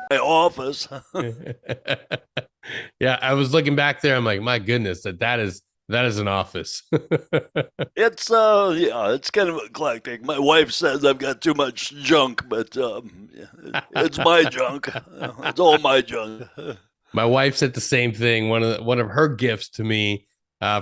My office. Yeah, I was looking back there. I'm like, my goodness, that is an office. It's yeah, it's kind of eclectic. My wife says I've got too much junk, but yeah, it's my junk. It's all my junk. My wife said the same thing. One of her gifts to me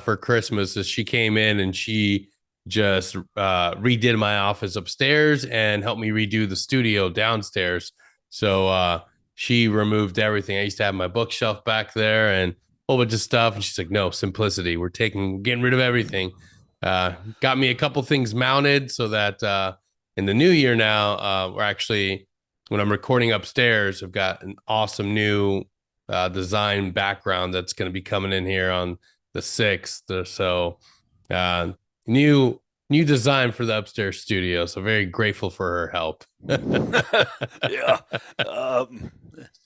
for Christmas is she came in and she just redid my office upstairs and helped me redo the studio downstairs. So she removed everything. I used to have my bookshelf back there and a whole bunch of stuff. And she's like, "No, simplicity. Getting rid of everything." Got me a couple things mounted so that in the new year now, we're actually when I'm recording upstairs, I've got an awesome new design background that's going to be coming in here on the 6th. So uh, new new design for the upstairs studio. So very grateful for her help. Yeah. Um,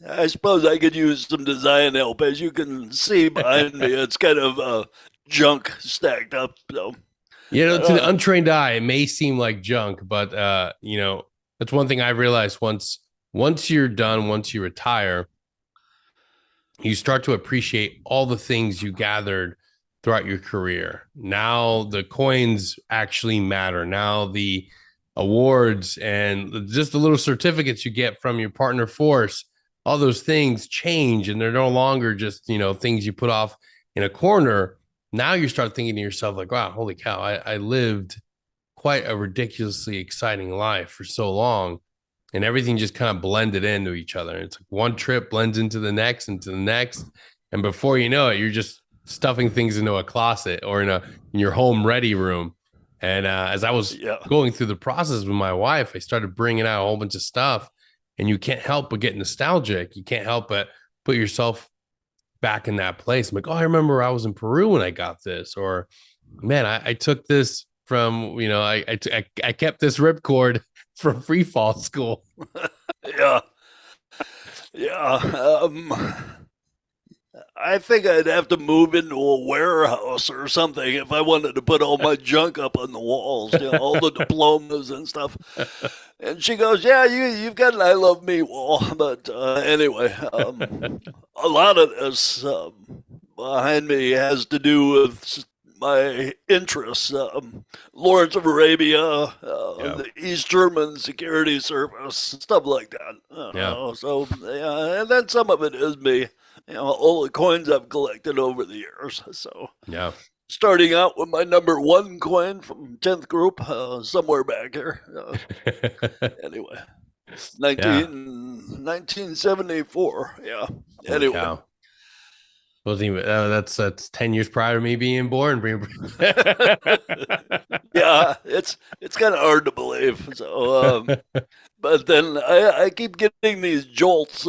I suppose I could use some design help. As you can see behind me, it's kind of junk stacked up. So, To the uh, untrained eye, it may seem like junk, but that's one thing I realized once you're done, once you retire, you start to appreciate all the things you gathered throughout your career. Now the coins actually matter. Now the awards and just the little certificates you get from your partner force, all those things change and they're no longer just, things you put off in a corner. Now you start thinking to yourself, like, wow, holy cow, I lived quite a ridiculously exciting life for so long and everything just kind of blended into each other. It's like one trip blends into the next, and before you know it, you're just stuffing things into a closet or in your home ready room. And as I was yeah. going through the process with my wife, I started bringing out a whole bunch of stuff, and you can't help but get nostalgic. You can't help but put yourself back in that place. I'm like, oh, I remember I was in Peru when I got this, or man, I took this from I kept this ripcord from free fall school. Yeah. Yeah. I think I'd have to move into a warehouse or something if I wanted to put all my junk up on the walls, all the diplomas and stuff. And she goes, "Yeah, you've got an I love me wall." But anyway, a lot of this behind me has to do with my interests. Lawrence of Arabia, Yeah, the East German Security Service, stuff like that. yeah, So, yeah, and then some of it is me. All the coins I've collected over the years. So, yeah. starting out with my number one coin from 10th group, somewhere back here. Anyway, Yeah. 1974. Yeah. Holy Anyway. cow. Wasn't even that's 10 years prior to me being born. Yeah, it's kind of hard to believe. So, but then I keep getting these jolts.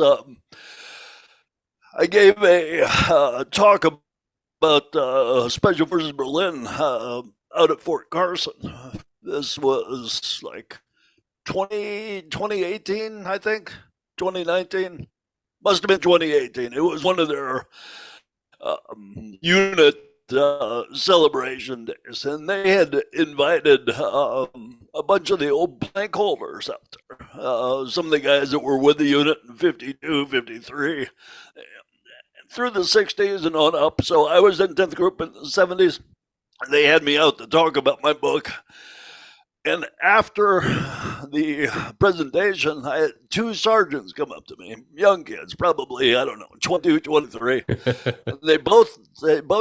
I gave a talk about Special Forces Berlin out at Fort Carson. This was like 2018, I think, 2019. Must have been 2018. It was one of their unit celebration days, and they had invited a bunch of the old plank holders out there. Some of the guys that were with the unit in 52, 53, through the 60s and on up. So I was in 10th group in the 70s. They had me out to talk about my book. And after the presentation, I had two sergeants come up to me, young kids, probably, I don't know, 22, 23. And they both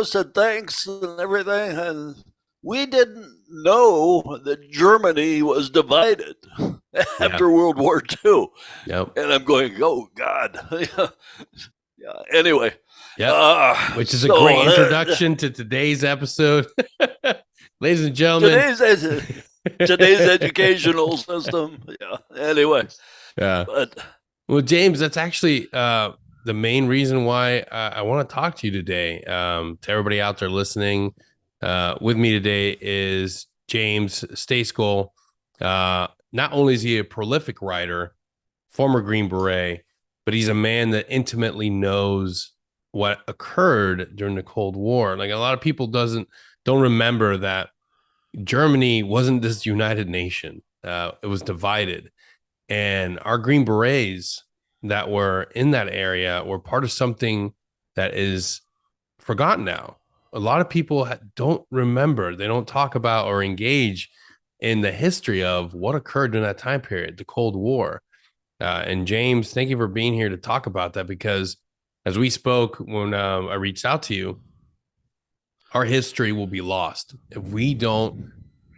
said thanks and everything. And we didn't know that Germany was divided Yeah. after World War II. Yep. And I'm going, oh, God. Yeah. Anyway, Yep. Which is a so great introduction to today's episode. Ladies and gentlemen. today's today's educational system. Yeah. Anyway, Yeah. but Well, James, that's actually the main reason why I want to talk to you today. To everybody out there listening, with me today is James Stejskal. Not only is he a prolific writer, former Green Beret, but he's a man that intimately knows what occurred during the Cold War. Like a lot of people don't remember that Germany wasn't this united nation. It was divided. And our Green Berets that were in that area were part of something that is forgotten now. A lot of people don't remember, they don't talk about or engage in the history of what occurred during that time period, the Cold War. And James, thank you for being here to talk about that, because as we spoke when I reached out to you, our history will be lost if we don't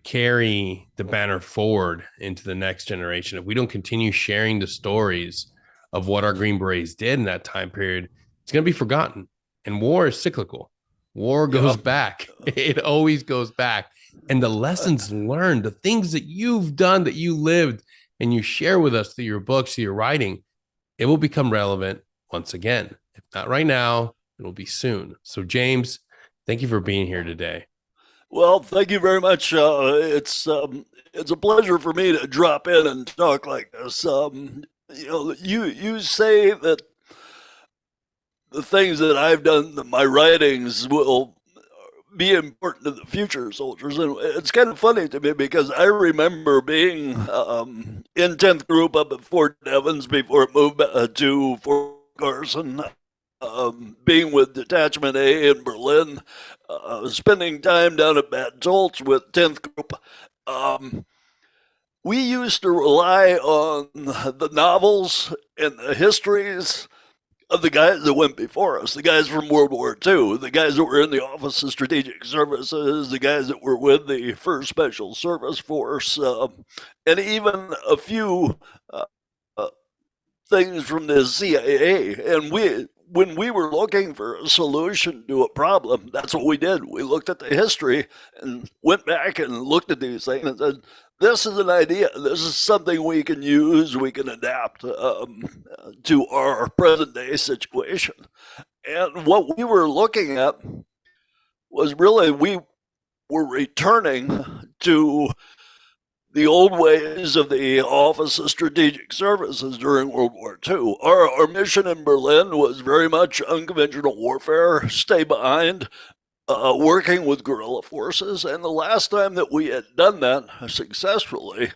carry the banner forward into the next generation. If we don't continue sharing the stories of what our Green Berets did in that time period, it's going to be forgotten. And war is cyclical. War goes back. It always goes back. And the lessons learned, the things that you've done, that you lived, and you share with us through your books, through your writing, it will become relevant once again. If not right now, it'll be soon. So, James, thank you for being here today. Well, thank you very much. It's a pleasure for me to drop in and talk like this. You say that the things that I've done, my writings will be important to the future soldiers, and it's kind of funny to me because I remember being in 10th Group up at Fort Devens before it moved to Fort Carson. Being with Detachment A in Berlin, spending time down at Bad Tolz with 10th Group. We used to rely on the novels and the histories of the guys that went before us, the guys from World War II, the guys that were in the Office of Strategic Services, the guys that were with the 1st Special Service Force, and even a few things from the CIA. And when we were looking for a solution to a problem, that's what we did. We looked at the history and went back and looked at these things and said, this is an idea. This is something we can use, we can adapt to our present day situation. And what we were looking at was really we were returning to the old ways of the Office of Strategic Services during World War II. Our mission in Berlin was very much unconventional warfare, stay behind, working with guerrilla forces. And the last time that we had done that successfully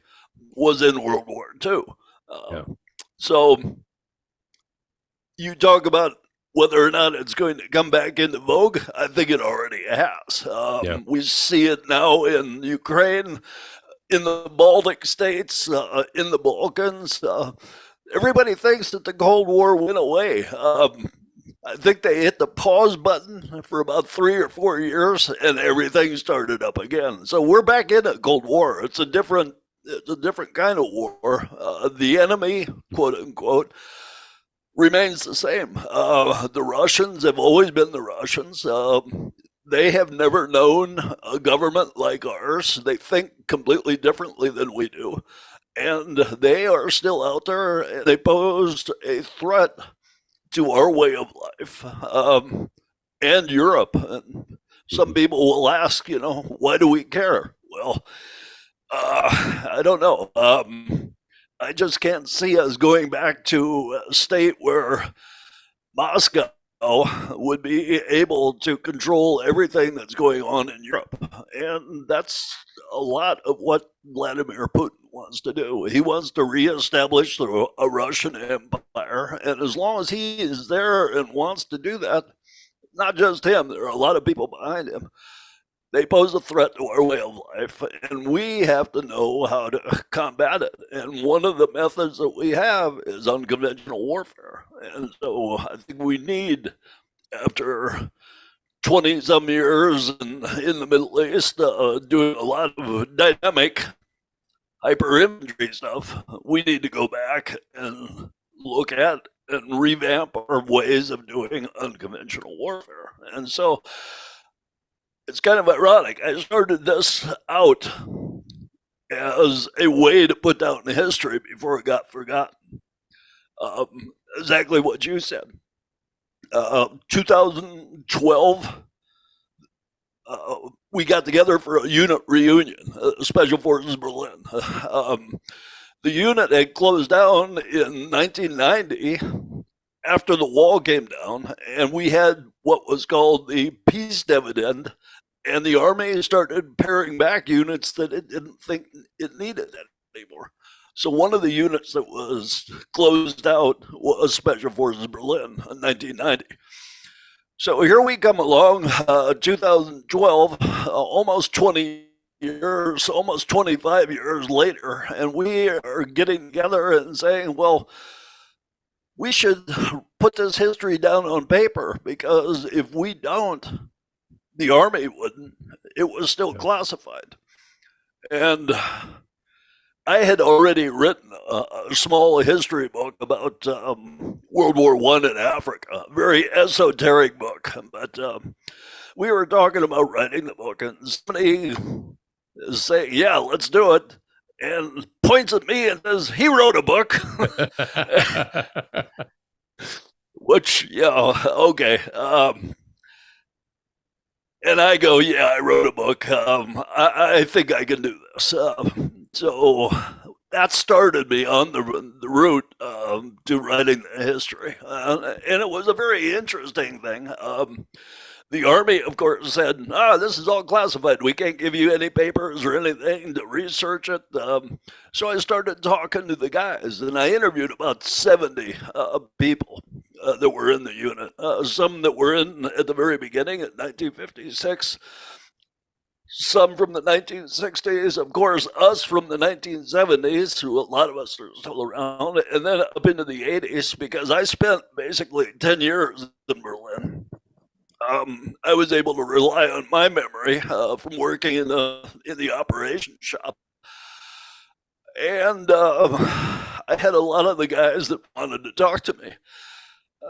was in World War II. Yeah. So you talk about whether or not it's going to come back into vogue. I think it already has. We see it now in Ukraine, in the Baltic states, in the Balkans. Everybody thinks that the Cold War went away. I think they hit the pause button for about 3 or 4 years, and everything started up again. So we're back in a Cold War. It's a different kind of war. The enemy, quote unquote, remains the same. The Russians have always been the Russians. They have never known a government like ours. They think completely differently than we do. And they are still out there, and they pose a threat to our way of life and Europe. And some people will ask, why do we care? Well, I don't know. I just can't see us going back to a state where Moscow would be able to control everything that's going on in Europe. And that's a lot of what Vladimir Putin wants to do. He wants to reestablish a Russian empire. And as long as he is there and wants to do that, not just him, there are a lot of people behind him. They pose a threat to our way of life, and we have to know how to combat it. And one of the methods that we have is unconventional warfare. And so I think we need, after 20 some years in the Middle East, doing a lot of dynamic hyper infantry stuff, we need to go back and look at and revamp our ways of doing unconventional warfare. And so it's kind of ironic. I started this out as a way to put down the history before it got forgotten. Exactly what you said. 2012, we got together for a unit reunion, Special Forces Berlin. The unit had closed down in 1990 after the wall came down, and we had what was called the peace dividend, and the Army started paring back units that it didn't think it needed anymore. So one of the units that was closed out was Special Forces Berlin in 1990. So here we come along, 2012, almost 20 years, almost 25 years later, and we are getting together and saying, well, we should put this history down on paper, because if we don't, the Army wouldn't. It was still classified. And I had already written a small history book about World War I in Africa, a very esoteric book. But we were talking about writing the book, and somebody is saying, yeah, let's do it, and points at me and says, he wrote a book. Which, yeah, okay. And I go, yeah, I wrote a book. I think I can do this. So that started me on the route to writing the history. And it was a very interesting thing. The Army, of course, said, this is all classified. We can't give you any papers or anything to research it. So I started talking to the guys, and I interviewed about 70 people that were in the unit. Some that were in at the very beginning in 1956, some from the 1960s, of course, us from the 1970s, who a lot of us are still around, and then up into the 80s, because I spent basically 10 years in Berlin. I was able to rely on my memory from working in the operations shop. And I had a lot of the guys that wanted to talk to me.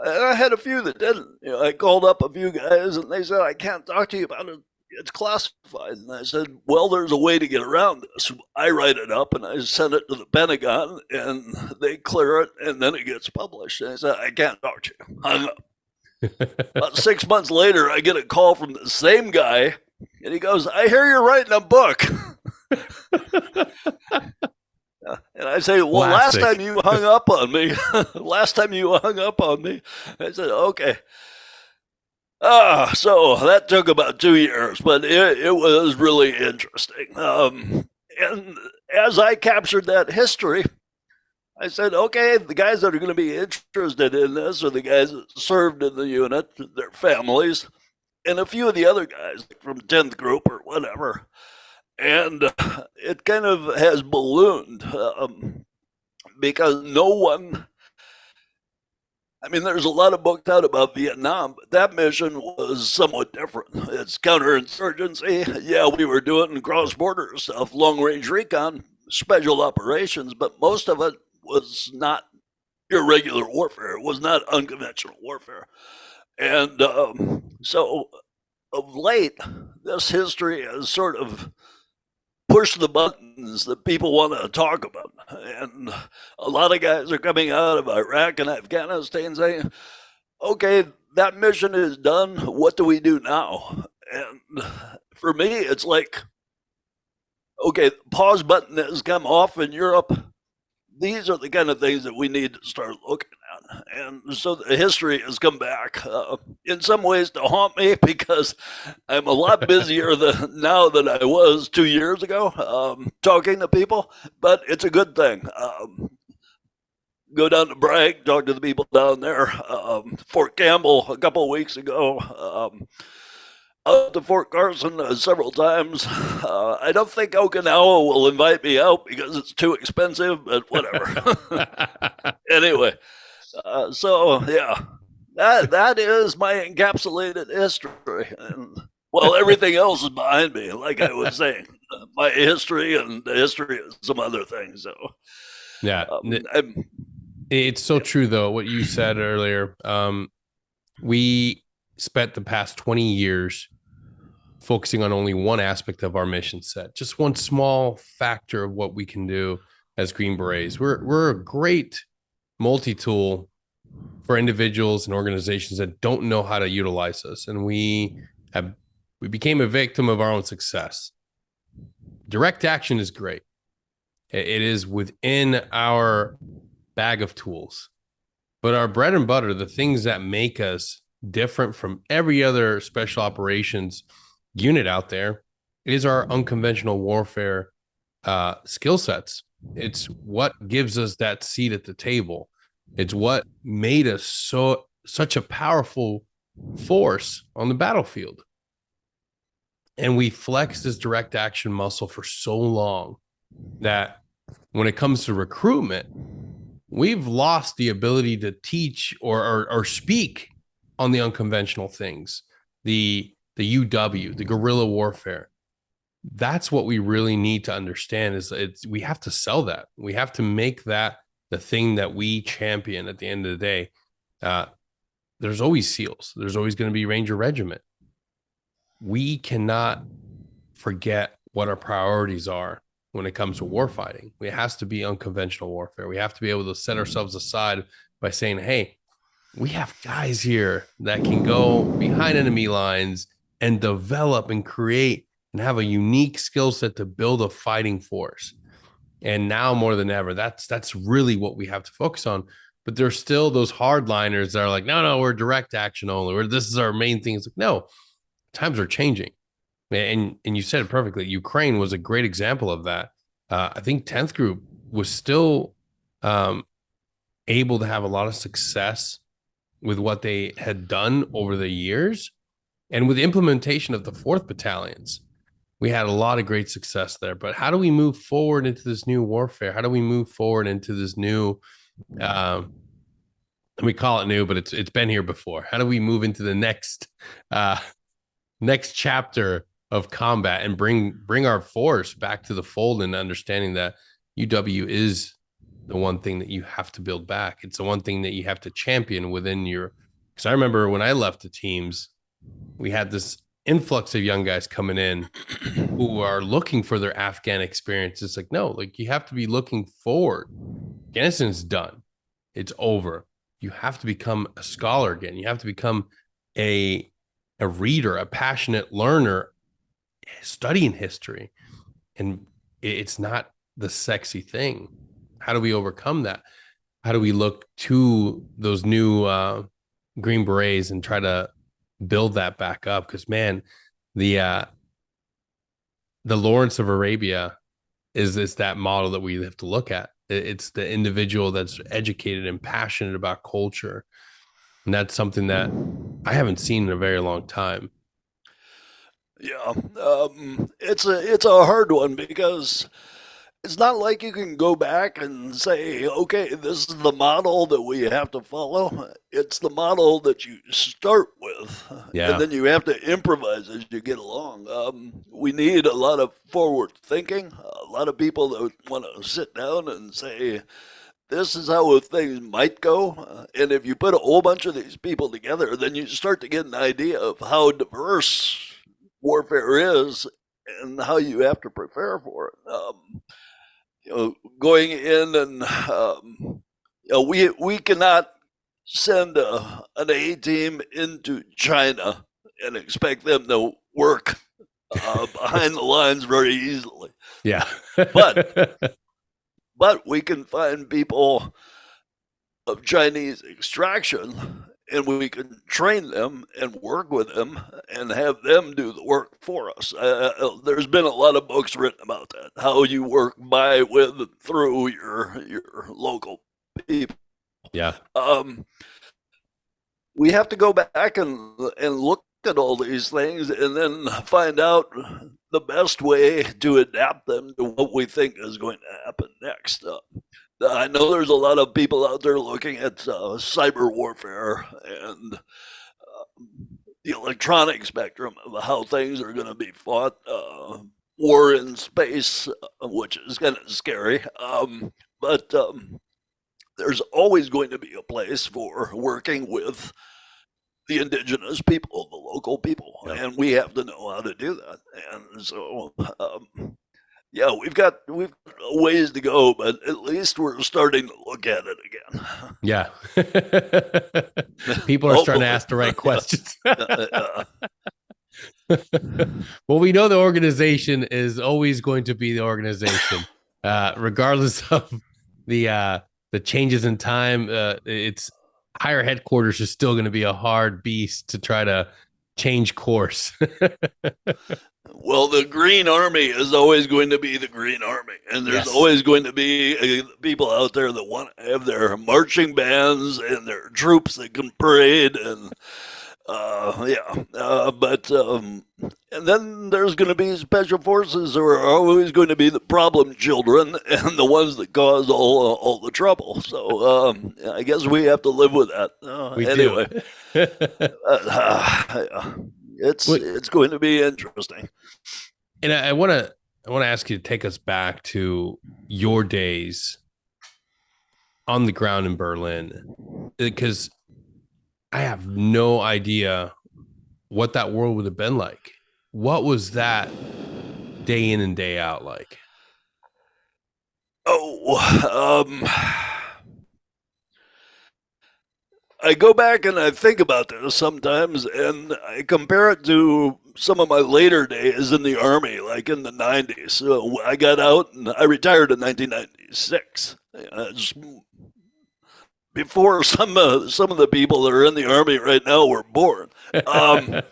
And I had a few that didn't. I called up a few guys, and they said, I can't talk to you about it. It's classified. And I said, well, there's a way to get around this. I write it up, and I send it to the Pentagon, and they clear it, and then it gets published. And I said, I can't talk to you. Hung up. About 6 months later, I get a call from the same guy, and he goes, I hear you're writing a book. And I say, well, last time you hung up on me, I said, okay. So that took about 2 years, but it was really interesting. And as I captured that history, I said, okay, the guys that are going to be interested in this are the guys that served in the unit, their families, and a few of the other guys from 10th Group or whatever. And it kind of has ballooned because no one, I mean, there's a lot of books out about Vietnam, but that mission was somewhat different. It's counterinsurgency. Yeah, we were doing cross-border stuff, long-range recon, special operations, but most of it was not irregular warfare. It was not unconventional warfare. And so of late, this history has sort of pushed the buttons that people want to talk about. And a lot of guys are coming out of Iraq and Afghanistan saying, okay, that mission is done. What do we do now? And for me, it's like, okay, the pause button has come off in Europe. These are the kind of things that we need to start looking at. And so the history has come back in some ways to haunt me, because I'm a lot busier now than I was 2 years ago talking to people, but it's a good thing. Go down to Bragg, talk to the people down there. Fort Campbell a couple of weeks ago. Out to Fort Carson several times. I don't think Okinawa will invite me out because it's too expensive, but whatever. Anyway, so yeah, that is my encapsulated history. And, well, everything else is behind me, like I was saying. My history and the history of some other things. So yeah, it's so true though what you said earlier. We spent the past 20 years focusing on only one aspect of our mission set, just one small factor of what we can do as Green Berets. We're a great multi-tool for individuals and organizations that don't know how to utilize us, and we became a victim of our own success. Direct action is great. It is within our bag of tools, but our bread and butter, the things that make us different from every other special operations unit out there, is our unconventional warfare skill sets. It's what gives us that seat at the table. It's what made us such a powerful force on the battlefield. And we flexed this direct action muscle for so long that when it comes to recruitment, we've lost the ability to teach or speak on the unconventional things, the UW, the guerrilla warfare. That's what we really need to understand is we have to sell that. We have to make that the thing that we champion at the end of the day. Uh, there's always SEALs. There's always going to be Ranger Regiment. We cannot forget what our priorities are when it comes to warfighting. It has to be unconventional warfare. We have to be able to set ourselves aside by saying, hey, we have guys here that can go behind enemy lines and develop and create and have a unique skill set to build a fighting force. And now more than ever, that's really what we have to focus on. But there's still those hardliners that are like, no, we're direct action only. This is our main thing. It's like, no, times are changing. And you said it perfectly. Ukraine was a great example of that. I think 10th Group was still able to have a lot of success with what they had done over the years. And with the implementation of the 4th Battalions, we had a lot of great success there. But how do we move forward into this new warfare? How do we move forward into this new, we call it new, but it's been here before. How do we move into the next chapter of combat and bring our force back to the fold and understanding that UW is the one thing that you have to build back. It's the one thing that you have to champion within your, because I remember when I left the teams, we had this influx of young guys coming in who are looking for their Afghan experience. It's like, no, like you have to be looking forward. Afghanistan's done. It's over. You have to become a scholar again. You have to become a reader, a passionate learner, studying history. And it's not the sexy thing. How do we overcome that? How do we look to those new Green Berets and try to build that back up? Because man, the Lawrence of Arabia is that model that we have to look at. It's the individual that's educated and passionate about culture, and that's something that I haven't seen in a very long time. Yeah, it's a hard one because it's not like you can go back and say, okay, this is the model that we have to follow. It's the model that you start with, and Yeah, then you have to improvise as you get along. We need a lot of forward thinking, a lot of people that want to sit down and say, this is how things might go. And if you put a whole bunch of these people together, then you start to get an idea of how diverse warfare is and how you have to prepare for it. Going in and we cannot send an A team into China and expect them to work behind the lines very easily. yeah, But we can find people of Chinese extraction and we can train them and work with them and have them do the work for us. There's been a lot of books written about that, how you work by, with, and through your local people. yeah, We have to go back and look at all these things and then find out the best way to adapt them to what we think is going to happen next. I know there's a lot of people out there looking at cyber warfare and the electronic spectrum of how things are going to be fought. War in space, which is kind of scary, but there's always going to be a place for working with the indigenous people, the local people, yeah. and we have to know how to do that. And so, yeah, we've got a ways to go, but at least we're starting to look at it again. Yeah. People are starting to ask the right questions. Well, we know the organization is always going to be the organization, regardless of the changes in time. It's higher headquarters is still going to be a hard beast to try to change course. Well, the Green Army is always going to be the Green Army, and there's Yes. always going to be people out there that want to have their marching bands and their troops that can parade and yeah, but and then there's going to be special forces who are always going to be the problem children and the ones that cause all the trouble. So I guess we have to live with that. We Anyway, do. it's going to be interesting. And I want to ask you to take us back to your days on the ground in Berlin, because I have no idea what that world would have been like. What was that day in and day out like? Oh, I go back and I think about this sometimes, and I compare it to some of my later days in the Army, like in the 90s. So I got out and I retired in 1996. Just before some of the people that are in the Army right now were born. Um,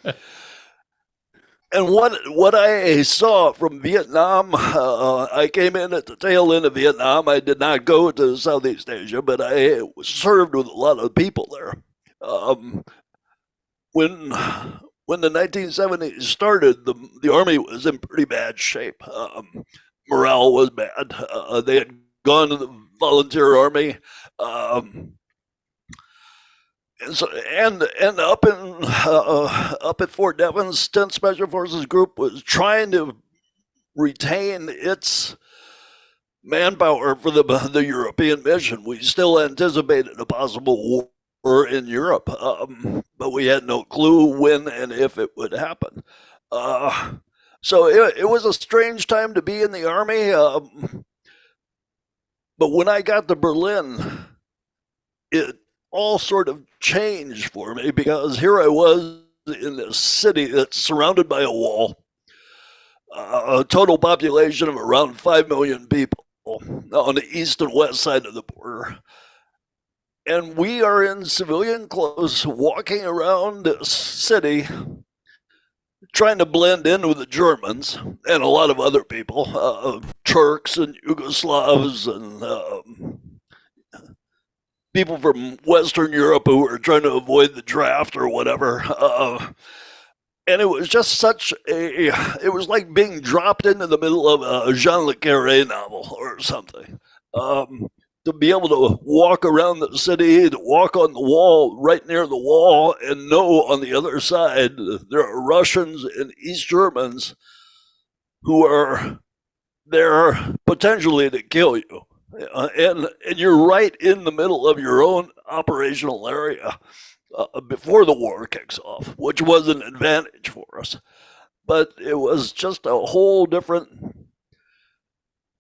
and what I saw from Vietnam, I came in at the tail end of Vietnam. I did not go to Southeast Asia, but I served with a lot of people there. Um, when when the 1970s started, the Army was in pretty bad shape. Morale was bad. They had gone to the volunteer Army. Um, and up at Fort Devens, 10th Special Forces Group was trying to retain its manpower for the European mission. We still anticipated a possible war in Europe, but we had no clue when and if it would happen. So it was a strange time to be in the Army. But when I got to Berlin, it all sort of changed for me, because here I was in this city that's surrounded by a wall, a total population of around 5 million people on the east and west side of the border. And we are in civilian clothes walking around this city trying to blend in with the Germans and a lot of other people, Turks and Yugoslavs and people from Western Europe who were trying to avoid the draft or whatever. And it was just it was like being dropped into the middle of a Jean Le Carré novel or something. To be able to walk around the city, to walk on the wall, right near the wall, and know on the other side there are Russians and East Germans who are there potentially to kill you. And you're right in the middle of your own operational area before the war kicks off, which was an advantage for us. But it was just a whole different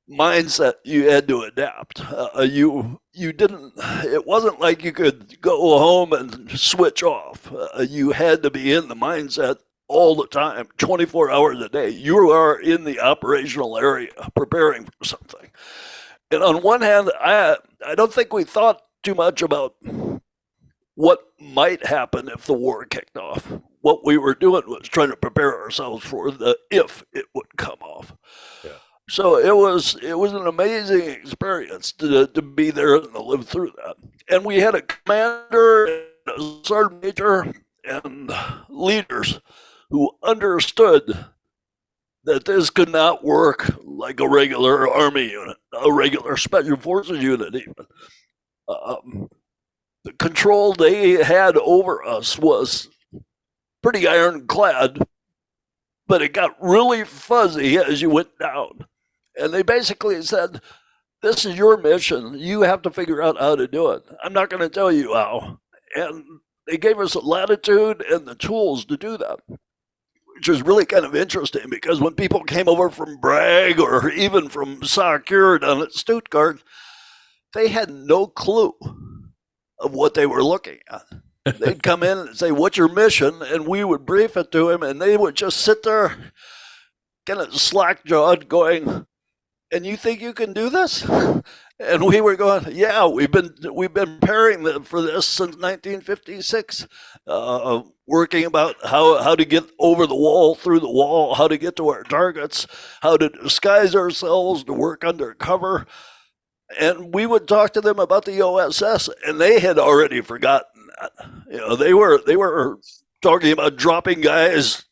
mindset you had to adapt. You didn't. It wasn't like you could go home and switch off. You had to be in the mindset all the time, 24 hours a day. You are in the operational area preparing for something. And on one hand, I don't think we thought too much about what might happen if the war kicked off. What we were doing was trying to prepare ourselves for the if it would come off. Yeah. So it was an amazing experience to be there and to live through that. And we had a commander, a sergeant major, and leaders who understood that this could not work like a regular Army unit, a regular Special Forces unit even. The control they had over us was pretty ironclad, but it got really fuzzy as you went down. And they basically said, this is your mission. You have to figure out how to do it. I'm not going to tell you how. And they gave us the latitude and the tools to do that, which was really kind of interesting, because when people came over from Bragg or even from Saga down at Stuttgart, they had no clue of what they were looking at. They'd come in and say, what's your mission? And we would brief it to him, and they would just sit there kind of slack-jawed going, and you think you can do this? And we were going, yeah, we've been preparing for this since 1956, working about how to get over the wall, through the wall, how to get to our targets, how to disguise ourselves, to work undercover. And we would talk to them about the OSS, and they had already forgotten that. They were talking about dropping guys,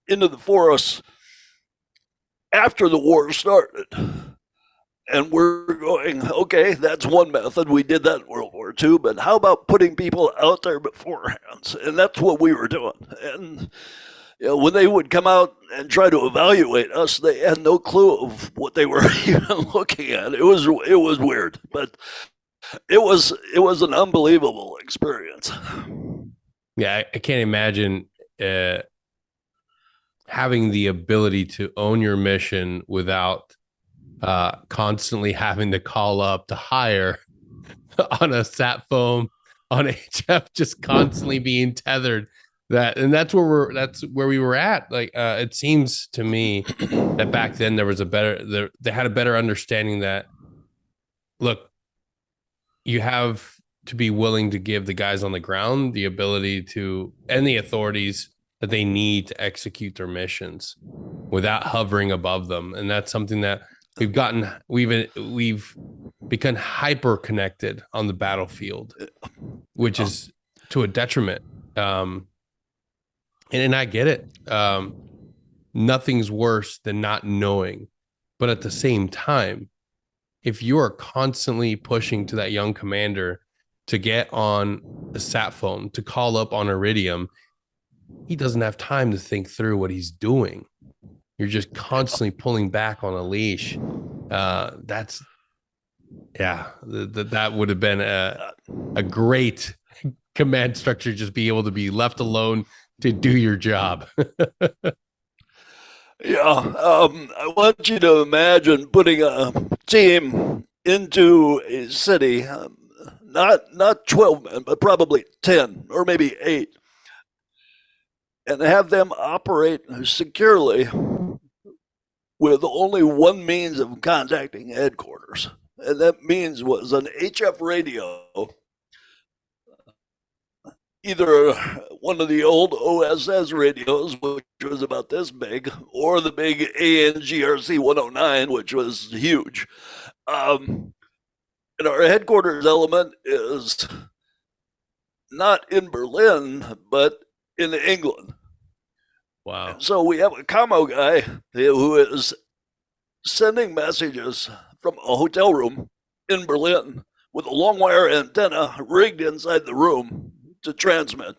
into the forest after the war started. And we're going, okay, that's one method. We did that in World War II, but how about putting people out there beforehand? And that's what we were doing. And when they would come out and try to evaluate us, they had no clue of what they were even looking at. It was weird, but it was an unbelievable experience. Yeah, I can't imagine having the ability to own your mission without constantly having to call up to hire on a sat phone on HF, just constantly being tethered. That's where we were at. Like it seems to me that back then there was they had a better understanding that, look, you have to be willing to give the guys on the ground the ability to, and the authorities that they need to execute their missions without hovering above them. And that's something that we've become hyper connected on the battlefield, which is to a detriment. And I get it. Nothing's worse than not knowing. But at the same time, if you are constantly pushing to that young commander to get on a sat phone, to call up on Iridium, he doesn't have time to think through what he's doing. You're just constantly pulling back on a leash. That would have been a great command structure, just be able to be left alone to do your job. I want you to imagine putting a team into a city, not 12 men, but probably 10 or maybe 8, and have them operate securely with only one means of contacting headquarters. And that means was an HF radio, either one of the old OSS radios, which was about this big, or the big ANGRC 109, which was huge. And our headquarters element is not in Berlin, but in England. Wow. And so we have a commo guy who is sending messages from a hotel room in Berlin with a long wire antenna rigged inside the room to transmit.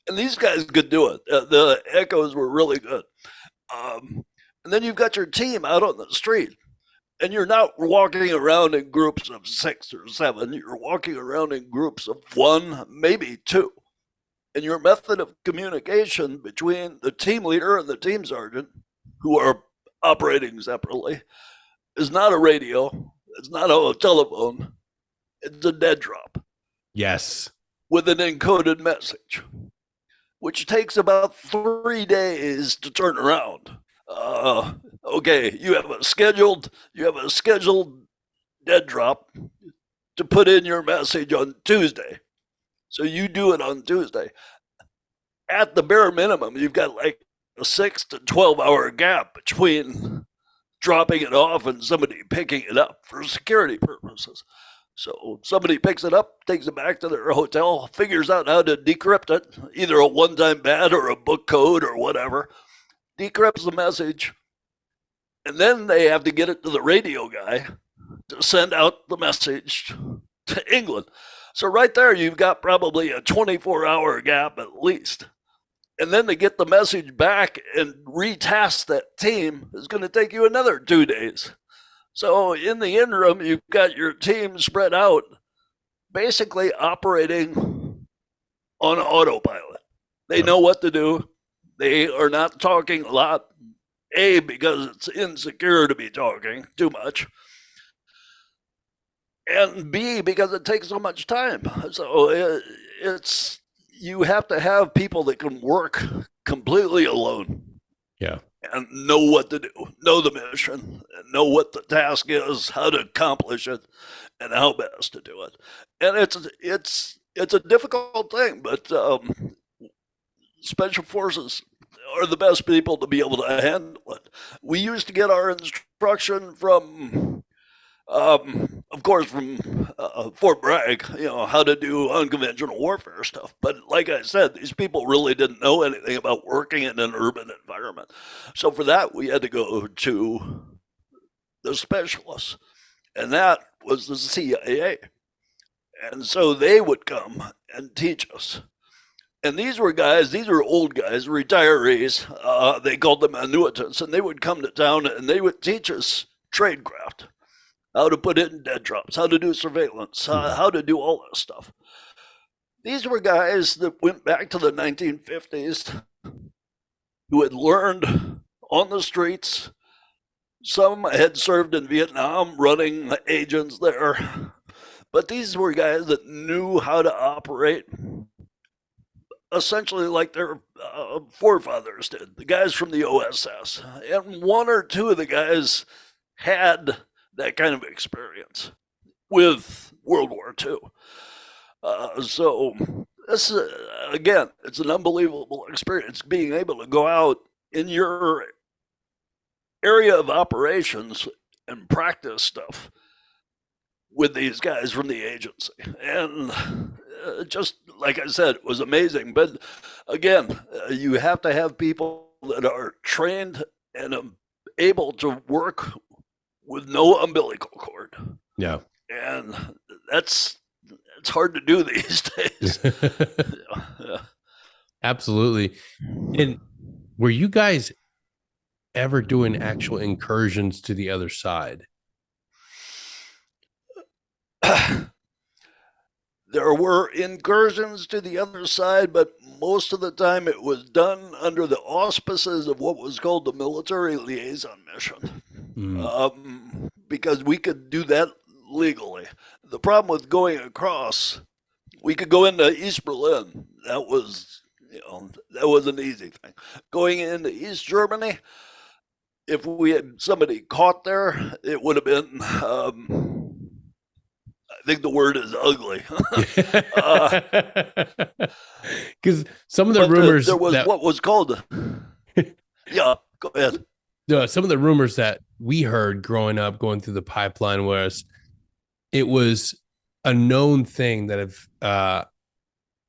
And these guys could do it. The echoes were really good. And then you've got your team out on the street, and you're not walking around in groups of 6 or 7. You're walking around in groups of 1, maybe 2. And your method of communication between the team leader and the team sergeant, who are operating separately, is not a radio. It's not a telephone. It's a dead drop. Yes. With an encoded message, which takes about 3 days to turn around. Okay, you have a scheduled dead drop to put in your message on Tuesday. So you do it on Tuesday. At the bare minimum, you've got like a 6 to 12 hour gap between dropping it off and somebody picking it up for security purposes. So somebody picks it up, takes it back to their hotel, figures out how to decrypt it, either a one-time bat or a book code or whatever, decrypts the message, and then they have to get it to the radio guy to send out the message to England. So right there, you've got probably a 24-hour gap at least. And then to get the message back and retask that team is going to take you another 2 days. So in the interim, you've got your team spread out, basically operating on autopilot. They know what to do. They are not talking a lot, A, because it's insecure to be talking too much, and B, because it takes so much time. So you have to have people that can work completely alone. Yeah. and know what to do, know the mission, and know what the task is, how to accomplish it, and how best to do it. And it's a difficult thing, but special forces are the best people to be able to handle it. We used to get our instruction from, of course, from Fort Bragg, how to do unconventional warfare stuff. But like I said, these people really didn't know anything about working in an urban environment. So for that, we had to go to the specialists, and that was the CIA. And so they would come and teach us. And these were old guys, retirees. They called them annuitants, and they would come to town and they would teach us tradecraft, how to put in dead drops, how to do surveillance, how to do all this stuff. These were guys that went back to the 1950s who had learned on the streets. Some had served in Vietnam running agents there. But these were guys that knew how to operate essentially like their forefathers did, the guys from the OSS. And one or two of the guys had that kind of experience with World War II. So this, again, it's an unbelievable experience being able to go out in your area of operations and practice stuff with these guys from the agency. And just like I said, it was amazing. But again, you have to have people that are trained and able to work with no umbilical cord. Yeah. And it's hard to do these days. Yeah. Absolutely. And were you guys ever doing actual incursions to the other side? There were incursions to the other side, but most of the time it was done under the auspices of what was called the military liaison mission, because we could do that legally. The problem with going across, we could go into East Berlin. That was an easy thing. Going into East Germany, if we had somebody caught there, it would have been, I think the word is ugly. Because some of the rumors there was what was called. Yeah, go ahead. Some of the rumors that we heard growing up, going through the pipeline, was it was a known thing that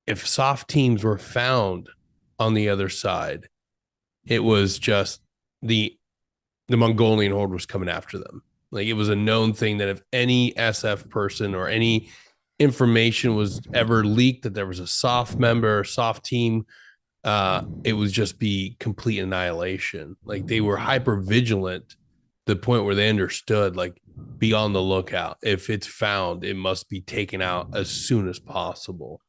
if soft teams were found on the other side, it was just the Mongolian horde was coming after them. Like, it was a known thing that if any SF person or any information was ever leaked that there was a soft member or soft team, it would just be complete annihilation. Like, they were hyper vigilant to the point where they understood, like, be on the lookout. If it's found, it must be taken out as soon as possible.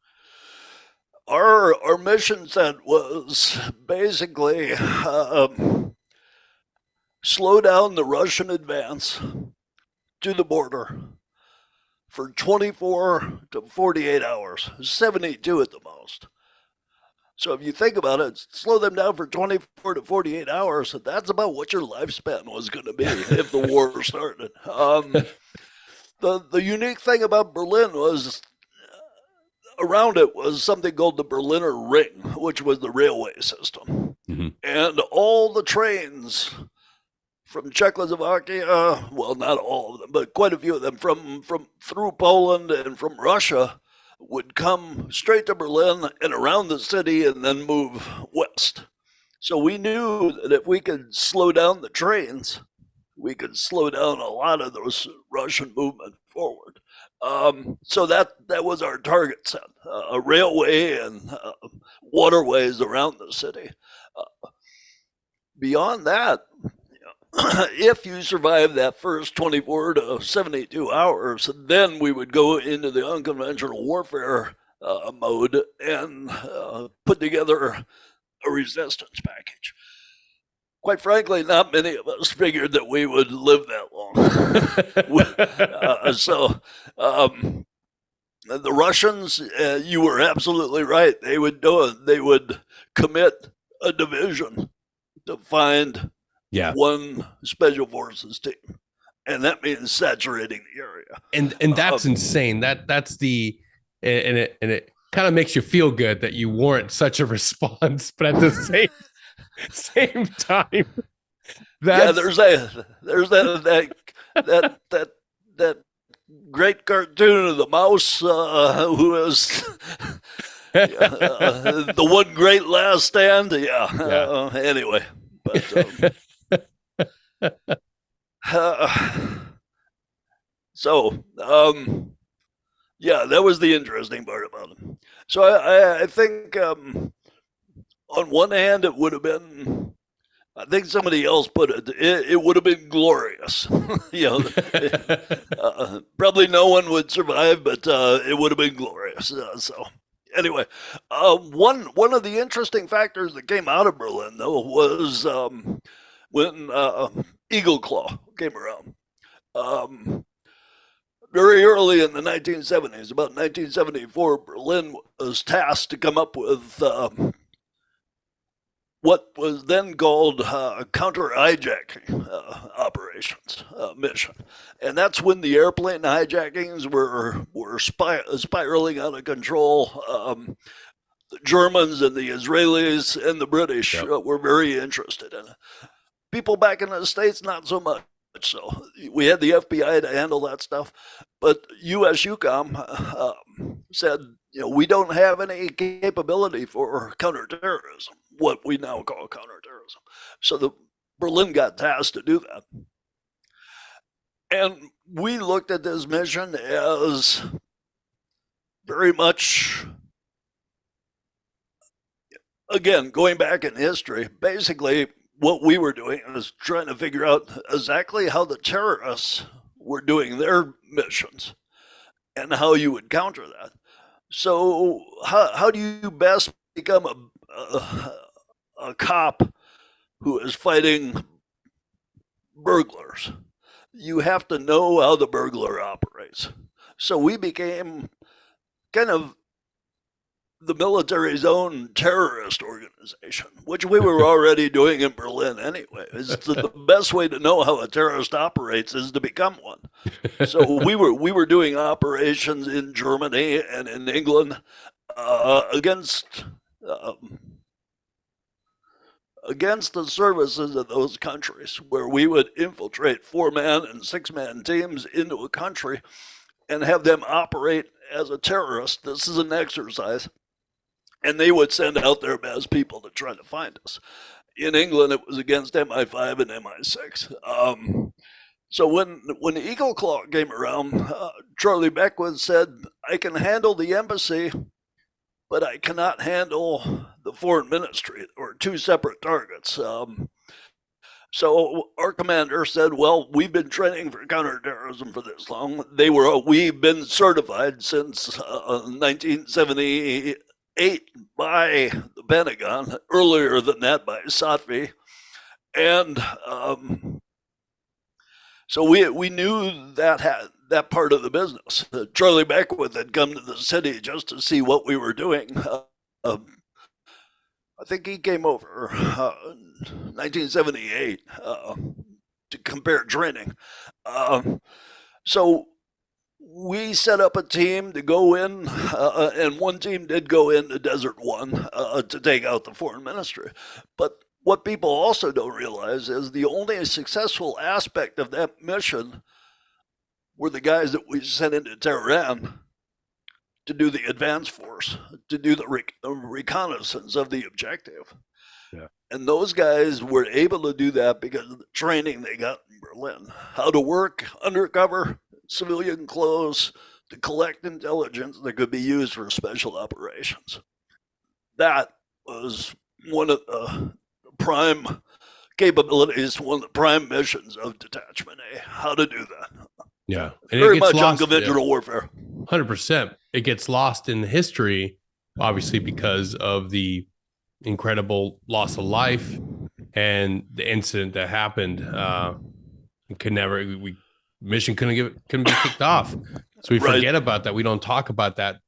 Our mission set was basically slow down the Russian advance to the border for 24 to 48 hours, 72 at the most. So if you think about it, slow them down for 24 to 48 hours, that's about what your lifespan was going to be if the war started. The unique thing about Berlin was around it was something called the Berliner Ring, which was the railway system. Mm-hmm. And all the trains from Czechoslovakia, well, not all of them, but quite a few of them from through Poland and from Russia would come straight to Berlin and around the city and then move west. So we knew that if we could slow down the trains, we could slow down a lot of those Russian movement forward. So that was our target set, a railway and waterways around the city. Beyond that, if you survive that first 24 to 72 hours, then we would go into the unconventional warfare mode and put together a resistance package. Quite frankly, not many of us figured that we would live that long. So the Russians, you were absolutely right. They would do it. They would commit a division to find Yeah. one special forces team, and that means saturating the area. And that's insane. That's the and it kind of makes you feel good that you warrant such a response, but at the same time, Yeah, that's there's that great cartoon of the mouse who is the one great last stand. Yeah. yeah. Anyway, but uh, so yeah, that was the interesting part about it. So I think on one hand it would have been. I think somebody else put it would have been glorious. you know, probably no one would survive, but it would have been glorious. So anyway, one of the interesting factors that came out of Berlin though was when Eagle Claw came around. Very early in the 1970s, about 1974, Berlin was tasked to come up with what was then called counter hijacking operations mission, and that's when the airplane hijackings were spiraling out of control. The Germans and the Israelis and the British were very interested in it. People back in the States, not so much. So we had the FBI to handle that stuff, but U.S. UCOM said, we don't have any capability for counterterrorism, what we now call counterterrorism. So the Berlin got tasked to do that. And we looked at this mission as very much, again, going back in history, basically what we were doing is trying to figure out exactly how the terrorists were doing their missions and how you would counter that. So how do you best become a cop who is fighting burglars? You have to know how the burglar operates. So we became kind of the military's own terrorist organization, which we were already doing in Berlin anyway. It's the best way to know how a terrorist operates is to become one. So we were doing operations in Germany and in England against the services of those countries, where we would infiltrate 4-man and 6-man teams into a country and have them operate as a terrorist. This is an exercise. And they would send out their best people to try to find us. In England, it was against MI5 and MI6. So when Eagle Claw came around, Charlie Beckwith said, I can handle the embassy, but I cannot handle the foreign ministry, or two separate targets. So our commander said, well, we've been training for counterterrorism for this long. We've been certified since 1978 by the Pentagon, earlier than that by SOTV. And so we knew that part of the business. Charlie Beckwith had come to the city just to see what we were doing. I think he came over in 1978 to compare training. So we set up a team to go in, and one team did go into Desert One to take out the foreign ministry. But what people also don't realize is the only successful aspect of that mission were the guys that we sent into Tehran to do the advance force, to do the reconnaissance of the objective. Yeah. And those guys were able to do that because of the training they got in Berlin. How to work undercover, civilian clothes, to collect intelligence that could be used for special operations. That was one of the prime capabilities, one of the prime missions of Detachment A, how to do that. Yeah. And very much unconventional warfare. 100%. It gets lost in history, obviously, because of the incredible loss of life and the incident that happened. Mission couldn't be kicked off. So we forget about that. We don't talk about that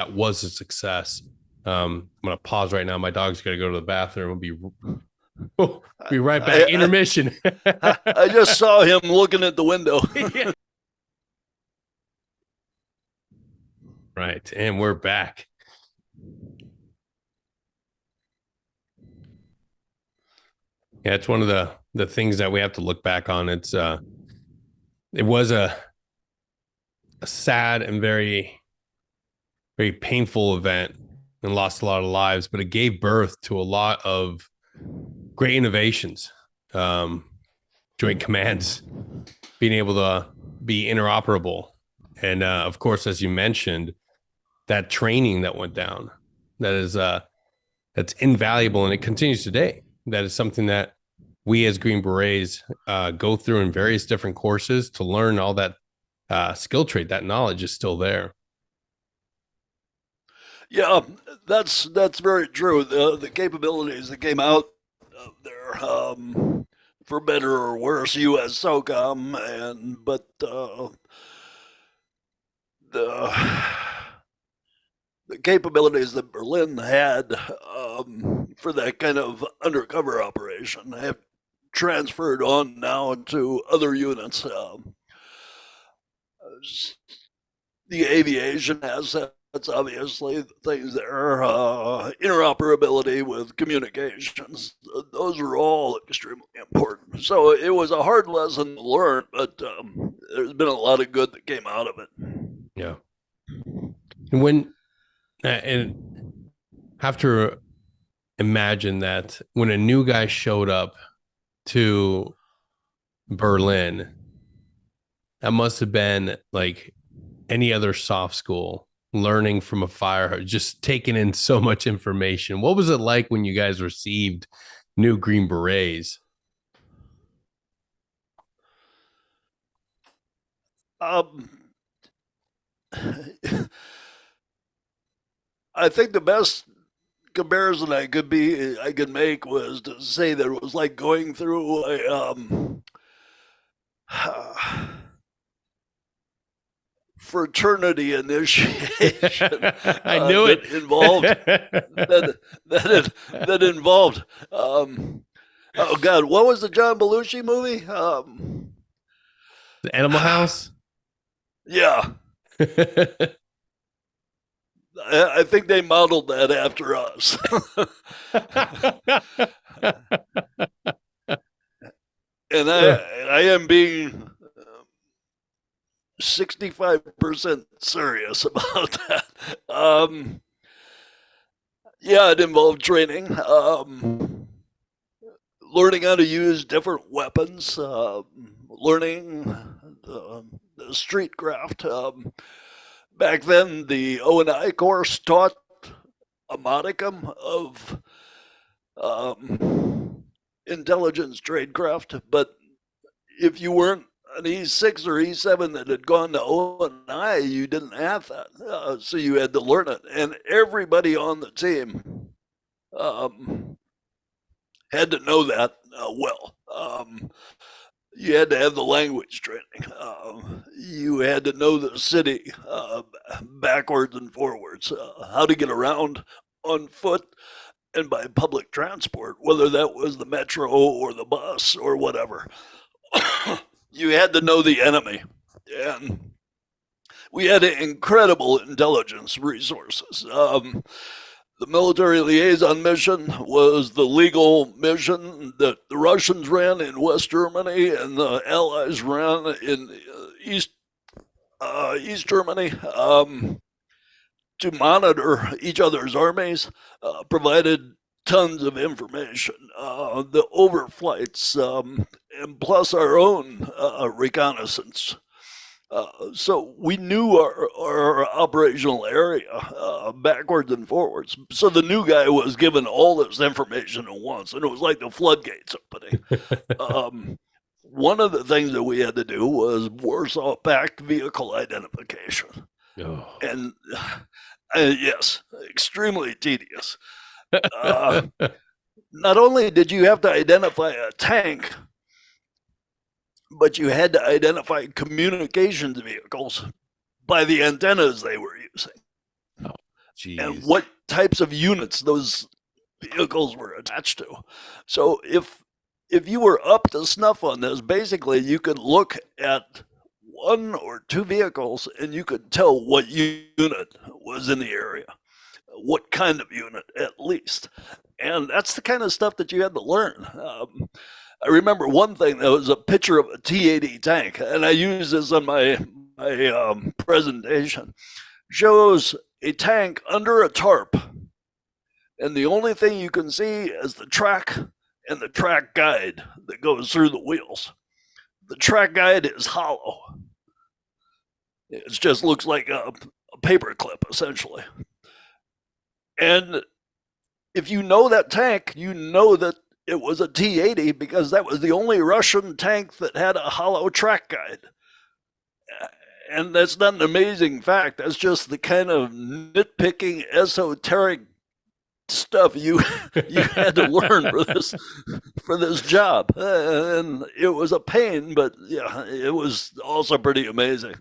was a success. I'm going to pause right now. My dog's got to go to the bathroom. We'll be Oh, be right back. Intermission. I just saw him looking at the window. Yeah. Right. And we're back. Yeah, it's one of the things that we have to look back on. It was a sad and very painful event and lost a lot of lives, but it gave birth to a lot of great innovations. Joint commands being able to be interoperable, and of course, as you mentioned, that training that went down, that's invaluable, and it continues today. That is something that we as Green Berets go through in various different courses to learn all that skill trait. That knowledge is still there. Yeah, that's very true. The capabilities that came out of there, for better or worse, U.S. SOCOM, but the the capabilities that Berlin had, for that kind of undercover operation have transferred on now to other units. The aviation assets, obviously, things there, interoperability with communications, those are all extremely important. So it was a hard lesson to learn, but there's been a lot of good that came out of it. Yeah. And when and have to imagine that when a new guy showed up to Berlin, that must have been like any other soft school, learning from a fire, just taking in so much information. What was it like when you guys received new Green Berets? Um, I think the best comparison I could make was to say that it was like going through a fraternity initiation I knew it. That involved oh god, what was the John Belushi movie? The Animal House. Yeah, I think they modeled that after us. And I am being 65% serious about that. Yeah, it involved training, learning how to use different weapons, learning the street craft. Back then, the O&I course taught a modicum of intelligence tradecraft, but if you weren't an E6 or E7 that had gone to O&I, you didn't have that. So you had to learn it. And everybody on the team had to know that well. You had to have the language training. You had to know the city backwards and forwards, how to get around on foot and by public transport, whether that was the metro or the bus or whatever. You had to know the enemy. And we had incredible intelligence resources. The military liaison mission was the legal mission that the Russians ran in West Germany and the Allies ran in East Germany, to monitor each other's armies, provided tons of information, the overflights, and plus our own reconnaissance. So we knew our operational area backwards and forwards. So the new guy was given all this information at once, and it was like the floodgates opening. One of the things that we had to do was Warsaw Pact vehicle identification. Oh. And yes, extremely tedious. Not only did you have to identify a tank, but you had to identify communications vehicles by the antennas they were using. Oh, geez. And what types of units those vehicles were attached to. So if you were up to snuff on this, basically you could look at one or two vehicles and you could tell what unit was in the area, what kind of unit at least. And that's the kind of stuff that you had to learn. I remember one thing that was a picture of a T-80 tank, and I use this on my presentation. Shows a tank under a tarp, and the only thing you can see is the track and the track guide that goes through the wheels. The track guide is hollow. It just looks like a paper clip, essentially. And if you know that tank, you know that it was a T-80 because that was the only Russian tank that had a hollow track guide. And that's not an amazing fact. That's just the kind of nitpicking, esoteric stuff you had to learn for this job. And it was a pain, but yeah, it was also pretty amazing.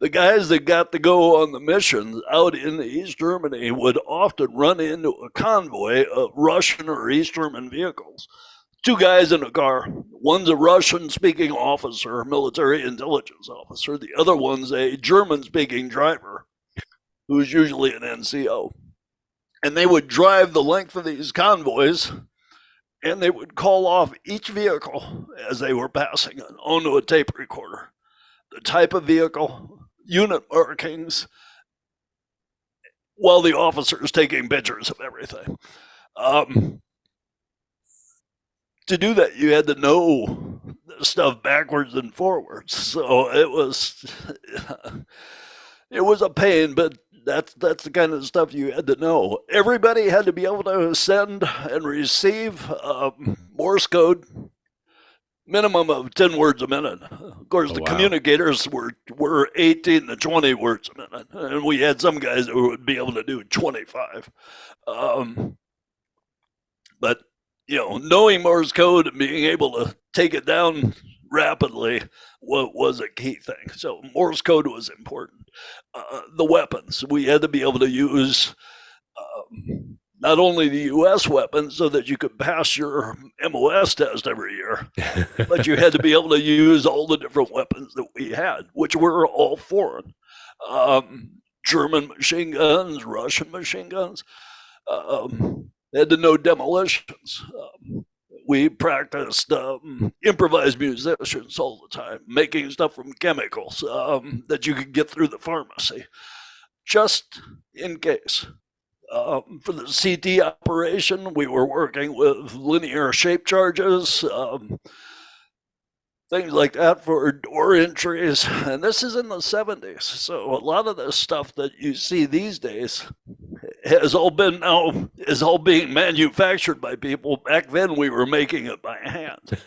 The guys that got to go on the missions out in East Germany would often run into a convoy of Russian or East German vehicles. Two guys in a car. One's a Russian-speaking officer, military intelligence officer. The other one's a German-speaking driver, who's usually an NCO. And they would drive the length of these convoys, and they would call off each vehicle as they were passing it onto a tape recorder. The type of vehicle, unit markings, while the officer is taking pictures of everything. To do that, you had to know the stuff backwards and forwards. So it was a pain, but that's the kind of stuff you had to know. Everybody had to be able to send and receive Morse code, minimum of 10 words a minute. Of course, the communicators were 18 to 20 words a minute, and we had some guys who would be able to do 25. But knowing Morse code and being able to take it down rapidly was a key thing. So Morse code was important. The weapons, we had to be able to use not only the U.S. weapons so that you could pass your MOS test every year, but you had to be able to use all the different weapons that we had, which were all foreign. German machine guns, Russian machine guns. They had to know demolitions. We practiced improvised musicians all the time, making stuff from chemicals that you could get through the pharmacy, just in case. For the CT operation, we were working with linear shape charges, things like that for door entries. And this is in the 70s. So a lot of the stuff that you see these days is all being manufactured by people. Back then, we were making it by hand.